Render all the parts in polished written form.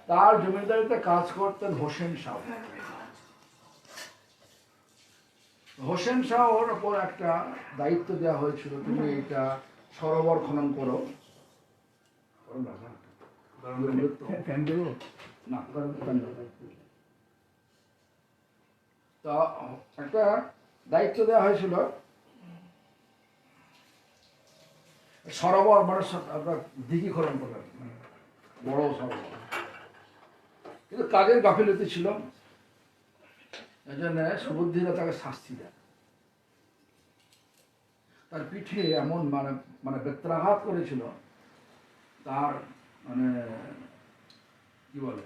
তার জমিদারিতে কাজ করতেন হোসেন শাহ। হোসেন শাহর ওপর একটা দায়িত্ব দেওয়া হয়েছিল, তুমি এটা সরোবর খনন করো। না, তা একটা দায়িত্ব দেওয়া হয়েছিল, সরোবর মানে আপনার দিঘি খনন করলেন, বড় সরোবর। কিন্তু কাজের গাফিলতি ছিল, এই জন্য সুবুদ্ধিরা তাকে শাস্তি দেয়। তার পিঠে এমন মানে মানে বেত্রাঘাত করেছিল, তার মানে কি বলে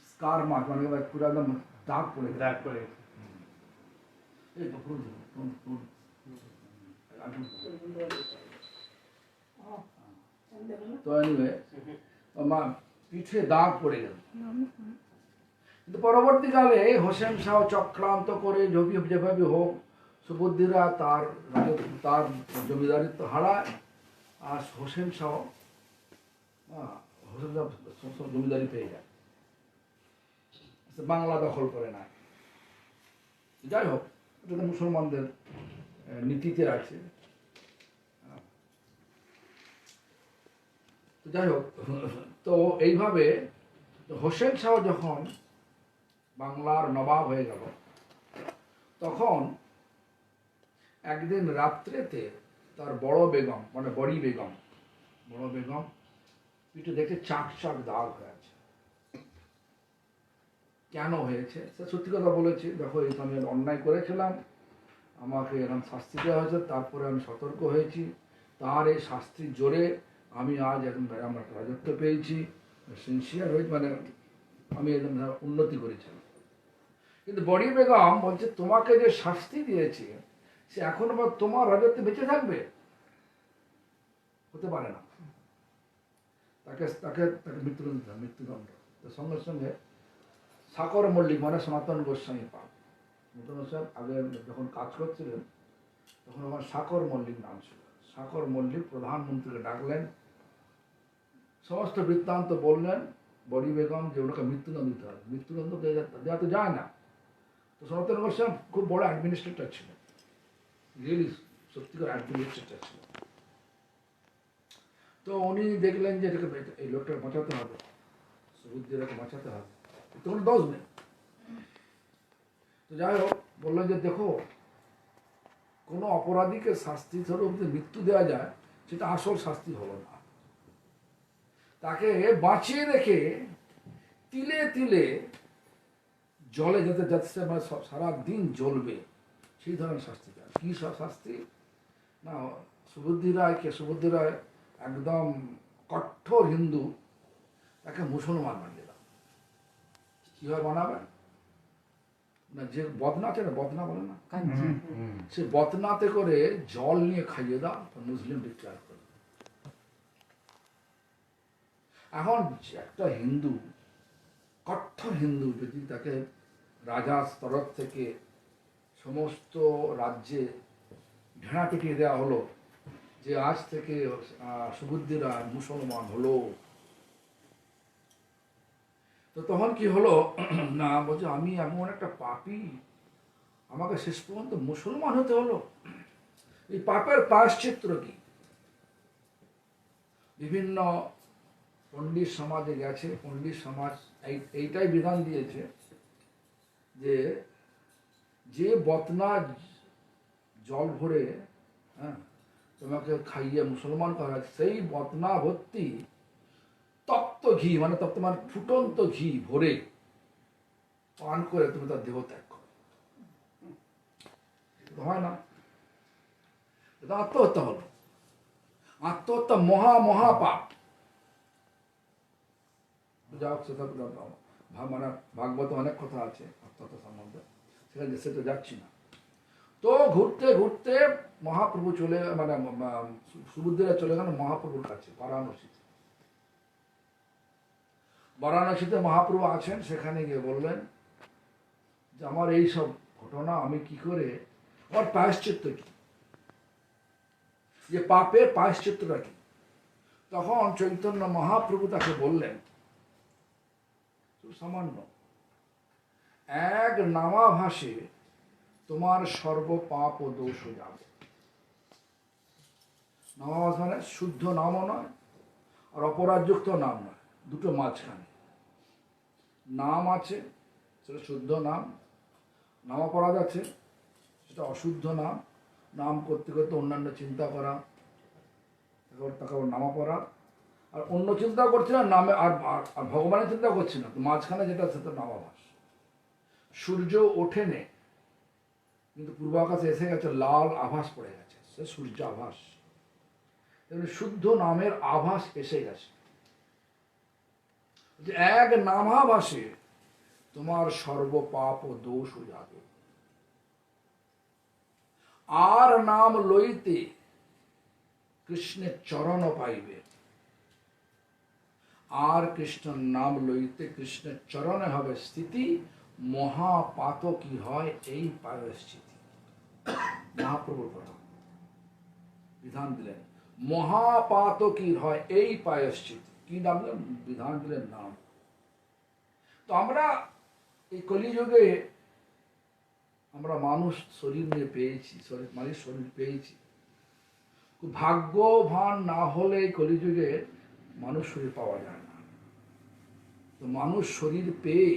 স্কার মার্ক, মানে পুরো একদম দাগ পড়ে এই তো তো anyway, পিঠে দাগ পড়ে গেল। কিন্তু পরবর্তীকালে হোসেন শাহ চক্রান্ত করে যেভাবে হোক সুবুদ্ধিরা তার জমিদারিত্ব হারায়, আর হোসেন শাহ জমিদারি পেয়ে যায়, বাংলা দখল করে না। যাই হোক, এটা তো মুসলমানদের নীতিতে আছে। যাই হোক, তো এইভাবে হোসেন শাহ যখন বাংলার নবাব হয়ে গেল, তখন একদিন রাত্রেতে তার বড় বেগম মানে বড় বেগম পিঠে দেখে চাক চাক দাগ হয়ে আছে। কেন হয়েছে সে সত্যি কথা বলেছি, দেখো এই আমি অন্যায় করেছিলাম, আমাকে এরকম শাস্তি দেওয়া হয়েছে, তারপরে আমি সতর্ক হয়েছি, তার এই শাস্তির জোরে আমি আজ একদম আমার রাজত্ব পেয়েছি, সিনসিয়ার হয়েছি, মানে আমি একদম উন্নতি করেছি। কিন্তু বড় বেগম বলছে, তোমাকে যে শাস্তি দিয়েছে সে এখন আবার তোমার রাজত্বে বেঁচে থাকবে, হতে পারে না। তাকে তাকে তাকে মৃত্যুদণ্ড। তো সঙ্গে সঙ্গে সাকর মল্লিক মানে সনাতন গোস্বামী পাল, নতুন সাহেব আগে যখন কাজ করছিলেন তখন আমার সাকর মল্লিক নাম ছিল। সাকর মল্লিক প্রধানমন্ত্রীকে ডাকলেন, সমস্ত বৃত্তান্ত বললেন, বড় বেগম যে ওনাকে মৃত্যুদণ্ড দিতে হবে, মৃত্যুদণ্ড দেওয়া তো যায় না। তো সনাতন গোস্বামী খুব বড় অ্যাডমিনিস্ট্রেটর ছিলেন, রিয়েলি সত্যিকার অ্যাডমিনিস্ট্রেটর ছিলেন। তো উনি দেখলেন যে এটাকে এই লোকটাকে বাঁচাতে হবে, সুবুদ্ধিরাকে বাঁচাতে হবে, তো কোনো দোষ নেই। তো যাই হোক, বললেন যে দেখো, কোনো অপরাধীকে শাস্তি স্বরূপ যদি মৃত্যু দেওয়া যায় সেটা আসল শাস্তি হলো না, তাকে বাঁচিয়ে রেখে তিলে তিলে জলে যেতে যাচ্ছে, মানে সারা দিন জ্বলবে, সেই ধরনের শাস্তি দেয়। কি শাস্তি না, সুবুদ্ধি রায় একদম কঠোর হিন্দু, তাকে মুসলমান বানিয়ে দাও। কিভাবে বানাবেন না, যে বদনা আছে না, বদনা বলে না, সে বদনাতে করে জল নিয়ে খাইয়ে দাও, মুসলিম ডিক্লেয়ার করে। এখন একটা হিন্দু, কঠোর হিন্দু, যদি তাকে রাজার তরফ থেকে সমস্ত রাজ্যে ঘেরা পিটিয়ে দেওয়া হলো যে আজ থেকে সুবুদ্ধিরা মুসলমান হলো, তো তখন কি হলো না, বলছে আমি এমন একটা পাপী, আমাকে শেষ পর্যন্ত মুসলমান হতে হলো। এই পাপের প্রায়শ্চিত্ত কি? বিভিন্ন পণ্ডিত সমাজে গেছে, পণ্ডিত সমাজ এইটাই বিধান দিয়েছে যে যে বদনা জল ভরে তোমাকে খাইয়ে মুসলমান করা, সেই বদনা ভর্তি তপ্ত ঘি, মানে তপ্ত মানে ফুটন্ত ঘি ভরে পান করে তুমি তার দেহ ত্যাগ করো। হয় না, এটা আত্মহত্যা হলো। আত্মহত্যা মহা মহা পাপ। যা হোক, সেটা মানে ভাগবত অনেক কথা আছে আত্মহত্যা সম্বন্ধে, সেখানে সেটা যাচ্ছি না। তো ঘুরতে ঘুরতে মহাপ্রভু চলে, মানে সুবুদ্ধিরা চলে গেল মহাপ্রভুর কাছে বারাণসীতে মহাপ্রভু আছেন। সেখানে গিয়ে বললেন যে আমার এই সব ঘটনা আমি কি করে, আমার প্রায়শ্চিত্ত কি, যে পাপের প্রায়শ্চিত্তটা কি? তখন চৈতন্য মহাপ্রভু তাকে বললেন খুব সামান্য। এক নামাভাসে তোমার সর্ব পাপ ও দোষ যাবে। নামাভাস মানে শুদ্ধ নামও নয় আর অপরাধযুক্ত নাম নয়, দুটো মাঝখানে। নাম আছে সেটা শুদ্ধ নাম, নাম অপরাধ আছে সেটা অশুদ্ধ নাম। নাম করতে করতে অন্যান্য চিন্তা করা, তাকে নাম অপরাধ। আর অন্য চিন্তা করছে না, নামে আর ভগবানের চিন্তা করছে না, তো মাঝখানে যেটা সেটা নামাভাস। সূর্য ওঠেনে কিন্তু পূর্বাকাশে এসে গেছে, লাল আভাস পড়ে গেছে, সে সূর্য আভাস। শুদ্ধ নামের আভাস এসে গেছে। এক নামাভাসে তোমার সর্ব পাপ ও দোষ যাবে। আর নাম লইতে কৃষ্ণের চরণ পাইবে। আর কৃষ্ণের নাম লইতে কৃষ্ণের চরণে হবে স্থিতি। মহাপাতকী হয় এই পায়শ্চিতি। মহাপ্রভুর কথা বিধান দিলেন, মহাপাতকী হয় এই পায়শ্চিতি। কি নাম দিলেন? বিধান দিলেন নাম। তো আমরা এই কলিযুগে আমরা মানুষ শরীর নিয়ে পেয়েছি, শরীর পেয়েছি। খুব ভাগ্যবান না হলে এই কলিযুগে মানুষ শরীর পাওয়া যায় না। তো মানুষ শরীর পেয়ে,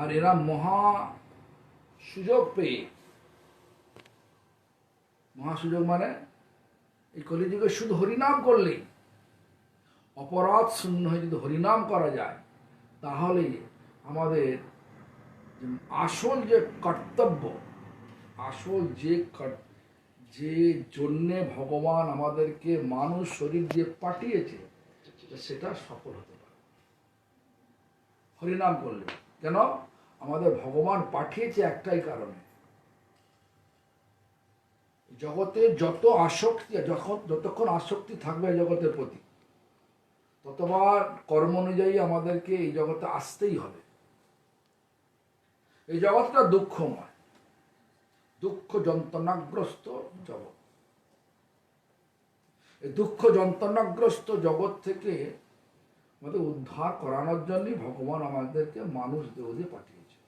আর এরা মহা সুযোগ পেয়ে, মহাসুযোগ মানে এই কলিযুগে শুধু হরিনাম করলেই, অপরাধ শূন্য হয়ে যদি হরিনাম করা যায়, তাহলে আমাদের আসল যে কর্তব্য, আসল যে জন্যে ভগবান আমাদেরকে মানুষ শরীর দিয়ে পাঠিয়েছে, সেটা সফল হতে পারে হরিনাম করলে। কেন? আমাদের ভগবান পাঠিয়েছে একটাই কারণে, জগতে যত আসক্তি, যতক্ষণ আসক্তি থাকবে জগতের প্রতি, ততবার কর্ম অনুযায়ী আমাদেরকে এই জগতে আসতেই হবে। এই জগৎটা দুঃখময়, দুঃখ যন্ত্রণাগ্রস্ত জগৎ। এই দুঃখ যন্ত্রণাগ্রস্ত জগৎ থেকে আমাদের উদ্ধার করানোর জন্যই ভগবান আমাদেরকে মানুষ দেহ দিয়ে পাঠিয়েছে।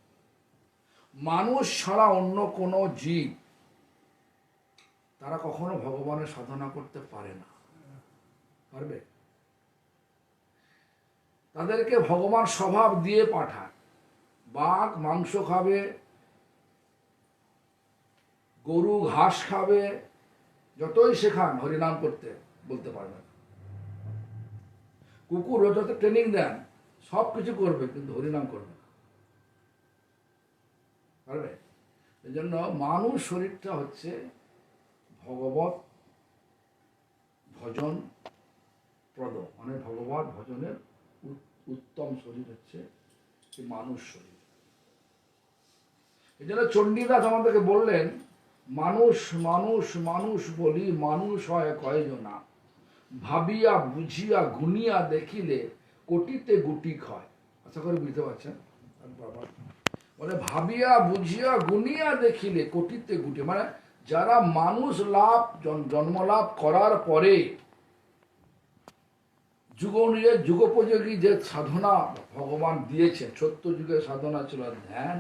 মানুষ ছাড়া অন্য কোনো জীব তারা কখনো ভগবানের সাধনা করতে পারে না। পারবে? তাদেরকে ভগবান স্বভাব দিয়ে পাঠায়। বাঘ মাংস খাবে, গরু ঘাস খাবে, যতই শেখান হরিনাম করতে বলতে পারবে না। কুকুর যত ট্রেনিং দেন সব কিছু করবে, কিন্তু হরিনাম করবে না। পারবে? এই জন্য মানুষ শরীরটা হচ্ছে ভগবত ভজন প্রদ, মানে ভগবত ভজনের উত্তম শরীর হচ্ছে মানুষ শরীর। এই জন্য চণ্ডীদাস আমাদেরকে বললেন, মানুষ মানুষ মানুষ বলি মানুষ হয় কয়জনা, ভাবিয়া বুঝিয়া গুনিয়া দেখিলে কোটিতে গুটি ক্ষয়। আশা করি বুঝতে পারছেন বাবা। মানে ভাবিয়া বুঝিয়া গুনিয়া দেখিলে কোটিতে গুটি, মানে যারা মানুষ লাভ জন্মলাভ করার পরে যুগ অনুযায়ী যুগোপযোগী যে সাধনা ভগবান দিয়েছেন, সত্য যুগের সাধনা ছিল ধ্যান,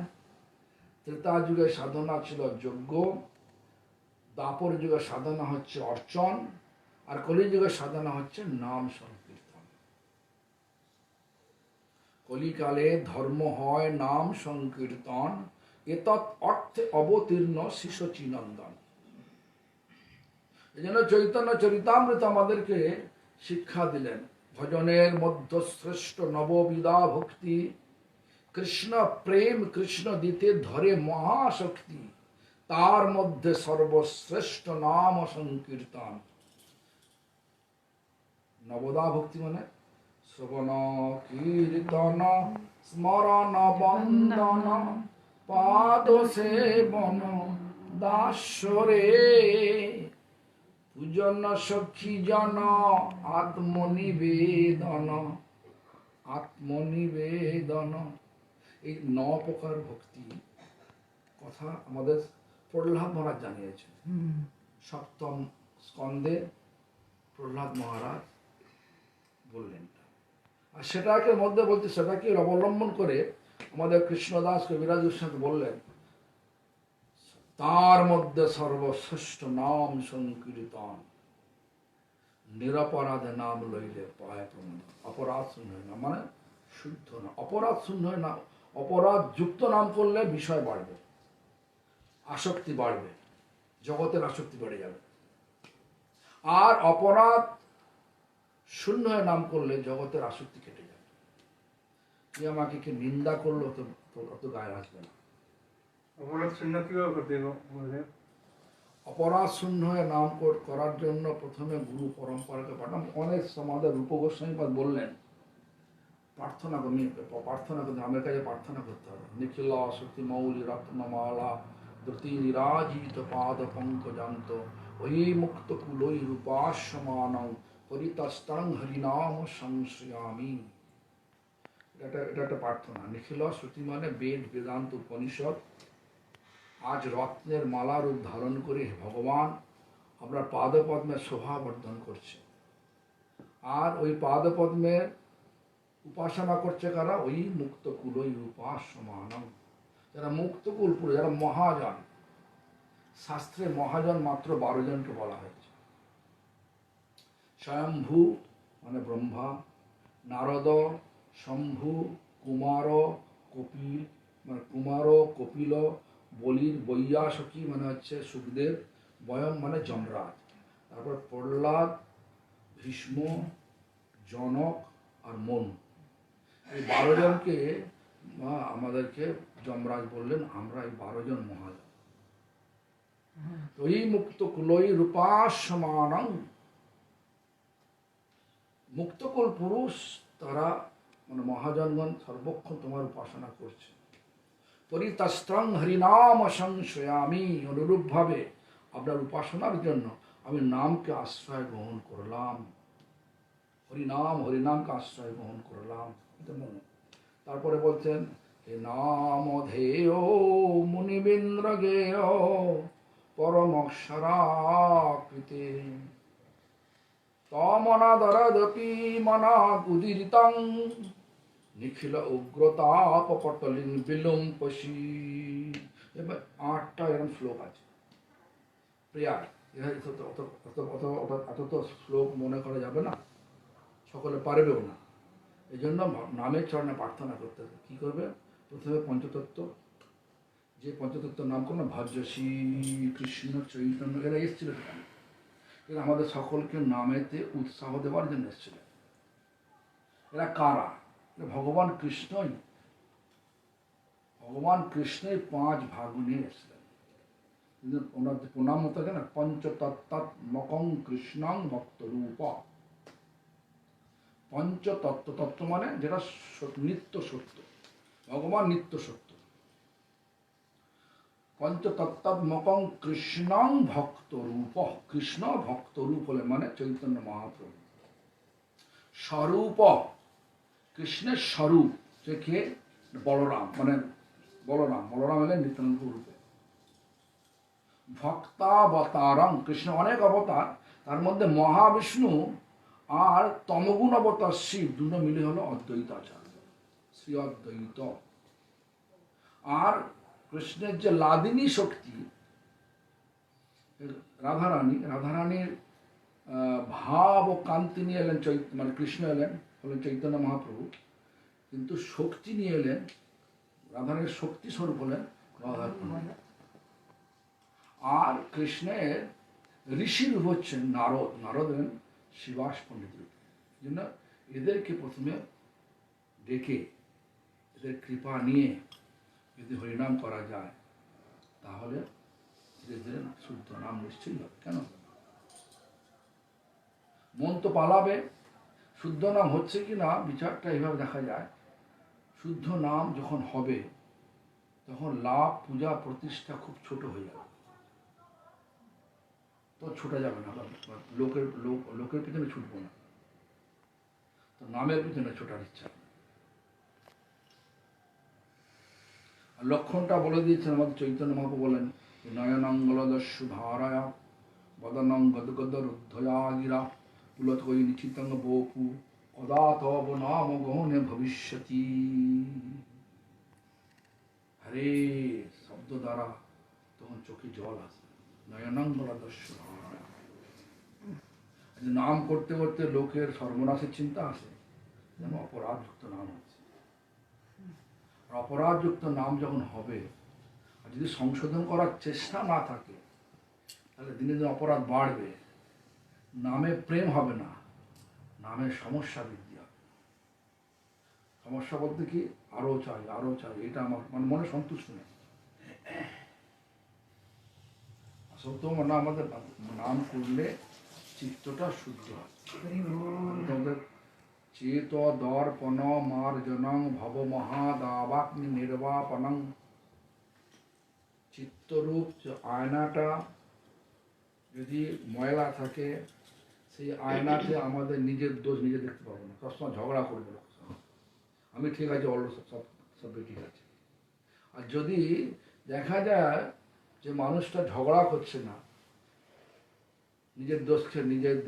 ত্রেতা যুগের সাধনা ছিল যজ্ঞ, দ্বাপর যুগের সাধনা হচ্ছে অর্চন, আর কলিযুগের সাধনা হচ্ছে নাম সংকীর্তন। কলিকালে ধর্ম হয় নাম সংকীর্তন, এতৎ অর্থে অবতীর্ণ শিশচীনন্দন। এই জন্য চৈতন্য চরিতামৃত আমাদেরকে শিক্ষা দিলেন, ভজনের মধ্য শ্রেষ্ঠ নববিধা ভক্তি, কৃষ্ণ প্রেম কৃষ্ণ দিতে ধরে মহাশক্তি, তার মধ্যে সর্বশ্রেষ্ঠ নাম সংকীর্তন। নবদা ভক্তি মানে শ্রবণ কীর্তন স্মরণ বন্দন পাদ সেবন দাসরে, পূজন সখী জন আত্মনিবেদন। আত্মনিবেদন, এই 9 প্রকার ভক্তি কথা আমাদের প্রহ্লাদ মহারাজ জানিয়েছেন। সপ্তম স্কন্ধে প্রহ্লাদ মহারাজ বললেন। আর সেটাকে মধ্যে বলছে, সেটাকে অবলম্বন করে আমাদের কৃষ্ণদাস কবিরাজ সাথে বললেন, তার মধ্যে সর্বশ্রেষ্ঠ নাম সংকীর্তন, নিরপরাধে নাম লইলে পায় প্রমাণ। অপরাধ শূন্য হয় না মানে শুদ্ধ না, অপরাধ শূন্য হয় না, অপরাধ যুক্ত নাম করলে বিষয় বাড়বে, আসক্তি বাড়বে, জগতের আসক্তি বেড়ে যাবে। আর অপরাধ শূন্য হয়ে নাম করলে জগতের আসক্তি কেটে যাবে। কি আমাকে কি নিন্দা করলো অত গায়ে আসবে না। অপরাধ শূন্য কিভাবে করতে হবে? অপরাধ শূন্য হয়ে নাম করার জন্য প্রথমে গুরু পরম্পরাকে পাঠাম। অনেক সমাজের রূপ গোস্বামীপাদ বললেন প্রার্থনা করি, প্রার্থনা করতে আমার কাছে প্রার্থনা করতে হবে। নিখিল শক্তি মৌলি রত্নমালা দ্রুতি নিরাজিত পাদ পঙ্কজান্ত ওই মুক্ত কুলই রূপাসমান পরিতস্তং হরিনাম সংশ্রয়ামি। এটা একটা প্রার্থনা। নিখিল শ্রুতি মানে বেদ, বেদান্ত, উপনিষদ। আজ রত্নের মালা রূপ ধারণ করে ভগবান আমরা পাদপদ্মের শোভাবর্ধন করছে। আর ওই পাদপদ্মের উপাসনা করছে কারা? ওই মুক্তকুল, ওই উপাসমানম, যারা মুক্তকুল পুরো, যারা মহাজন। শাস্ত্রে মহাজন মাত্র 12 জনকে বলা হয়েছে। স্বয়ম্ভু মানে ব্রহ্মা, নারদ, শম্ভু, কুমার, কপিল মানে কুমার, কপিল, বলির বৈয়াসকি মানে হচ্ছে সুখদেব, বয়ম মানে যমরাজ, তারপর প্রহ্লাদ, ভীষ্ম, জনক আর মনু। এই 12 জনকে আমাদেরকে যমরাজ বললেন আমরা এই 12 জন মহাজন। ওই মুক্ত কুলই রূপাসমানং, মুক্তকুল পুরুষ তারা মানে মহাজনগণ সর্বক্ষণ তোমার উপাসনা করছে। পরিতস্ত্রং হরিনাম সংশয়ামি, অনুরূপ ভাবে আপনার উপাসনার জন্য আমি নামকে আশ্রয় গ্রহণ করলাম। হরিনাম, হরিনামকে আশ্রয় গ্রহণ করলাম। তারপরে বলছেন হে নাম ধেয় মুনিবেন্দ্র গেয় পরমক্ষরাকৃতে তমনাদরদপি মনাকুদীরিতং নিখিল উগ্রতাপটলিং বিলুম্পসি। এবার 8টা এরকম শ্লোক আছে প্রেয়ার। এত তো শ্লোক মনে করা যাবে না, সকলে পারবেও না। এই জন্য নামের চরণে প্রার্থনা করতে হবে। কী করবে? প্রথমে পঞ্চতত্ত্ব, যে পঞ্চতত্ত্ব নাম করো না, ভাজ্য শ্রী কৃষ্ণ চৈতন্য, এরা এসেছিল সেখানে। এরা আমাদের সকলকে নামেতে উৎসাহ দেওয়ার জন্য এসেছিল। এরা কারা? ভগবান কৃষ্ণই। ভগবান কৃষ্ণই 5 ভাগ নিয়ে এসেছিলেন। কিন্তু ওনার প্রণাম মতো আছে না, পঞ্চতত্ত্বাত্মকং কৃষ্ণং ভক্তরূপ। পঞ্চতত্ত্ব, তত্ত্ব মানে যেটা নিত্য সত্য, ভগবান নিত্য সত্য। পঞ্চতত্ত্বাত্মকং কৃষ্ণং ভক্তরূপ, কৃষ্ণ ভক্তরূপ হলে মানে চৈতন্য মহাপ্রভু। স্বরূপ, কৃষ্ণের স্বরূপ যে কে? বলরাম, মানে বলরাম হলেন নিত্যানন্দ রূপে। ভক্তাবতারং, কৃষ্ণ অনেক অবতার, তার মধ্যে মহাবিষ্ণু আর তমগুণ অবতার শিব, দুটো মিলে হলো অদ্বৈতাচার্য, শ্রী অদ্বৈত। আর কৃষ্ণের যে লাদিনী শক্তি রাধারানীর ভাব ও কান্তি নিয়ে এলেন মানে কৃষ্ণ এলেন, হলেন চৈতন্য মহাপ্রভু। কিন্তু শক্তি নিয়ে এলেন, রাধারানীর শক্তি স্বরূপ হলেন রাধাকুণ্ড। আর কৃষ্ণের ঋষি রূপ হচ্ছেন নারদ, নারদ হলেন শিবাস পণ্ডিত রূপ। এই জন্য এদেরকে প্রথমে ডেকে এদের কৃপা নিয়ে যদি হরিনাম করা যায় তাহলে ধীরে ধীরে শুদ্ধ নাম নিশ্চয়ই হবে। কেন মন তো পালাবে। শুদ্ধ নাম হচ্ছে কি না বিচারটা এইভাবে দেখা যায়, শুদ্ধ নাম যখন হবে তখন লাভ, পূজা, প্রতিষ্ঠা খুব ছোট হয়ে যাবে, তো ছোটা যাবে না। লোকের পিছনে ছুটবো না, তো নামের পিছনে ছোটার ইচ্ছা। লক্ষণটা বলে দিয়েছেন আমাদের চৈতন্য মহাপ্রভু, বলেন নয়নঙ্গলদস্যু ধারায়া বদনং গদগদ রুদ্ধয়া গিরা পুলতৈ নিচিতং বপু কদা তব নাম গহনে ভবিষ্যতি। হরে শব্দ দ্বারা তখন চোখে জল আসে, নয়নাঙ্গলা দস্যু। নাম করতে করতে লোকের সর্বনাশের চিন্তা আসে, যেন অপরাধযুক্ত নাম হচ্ছে। আর অপরাধযুক্ত নাম যখন হবে, আর যদি সংশোধন করার চেষ্টা না থাকে, তাহলে দিনে দিনে অপরাধ বাড়বে। নামে প্রেম হবে না, নামে সমস্যা বৃদ্ধি হবে। সমস্যা বলতে কি, আরো চাই আরো চাই, এটা আমার মানে মনে সন্তুষ্ট নেই। আসল তো মানে আমাদের নাম করলে চিত্তটা শুদ্ধ হয়। তোমাদের চেত দর্পণ মার্জনং ভব মহাদাবাগ্নি নির্বাপনং। চিত্তরূপ যে আয়নাটা যদি ময়লা থাকে, সেই আয়নাতে আমাদের নিজের দোষ নিজে দেখতে পাবো না, সবসময় ঝগড়া করবো লোকের সঙ্গে। আমি ঠিক আছে, অল্প সব ঠিক আছে। আর যদি দেখা যায় যে মানুষটা ঝগড়া করছে না, নিজের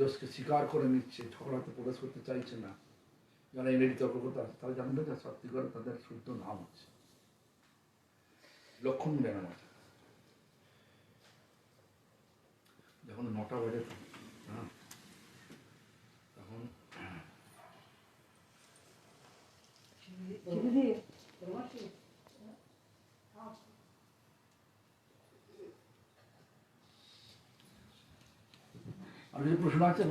দোষকে স্বীকার করে নিচ্ছে, ঝগড়াতে প্রবেশ করতে চাইছে না, যারা ইংরেজি তর্ক করতে আসে, তারা জানবে যে সত্যি করে তাদের শুদ্ধ নাম হচ্ছে লক্ষণ জ্ঞান আছে। যখন 9টা বাজে তখন আর যদি প্রশ্ন আছে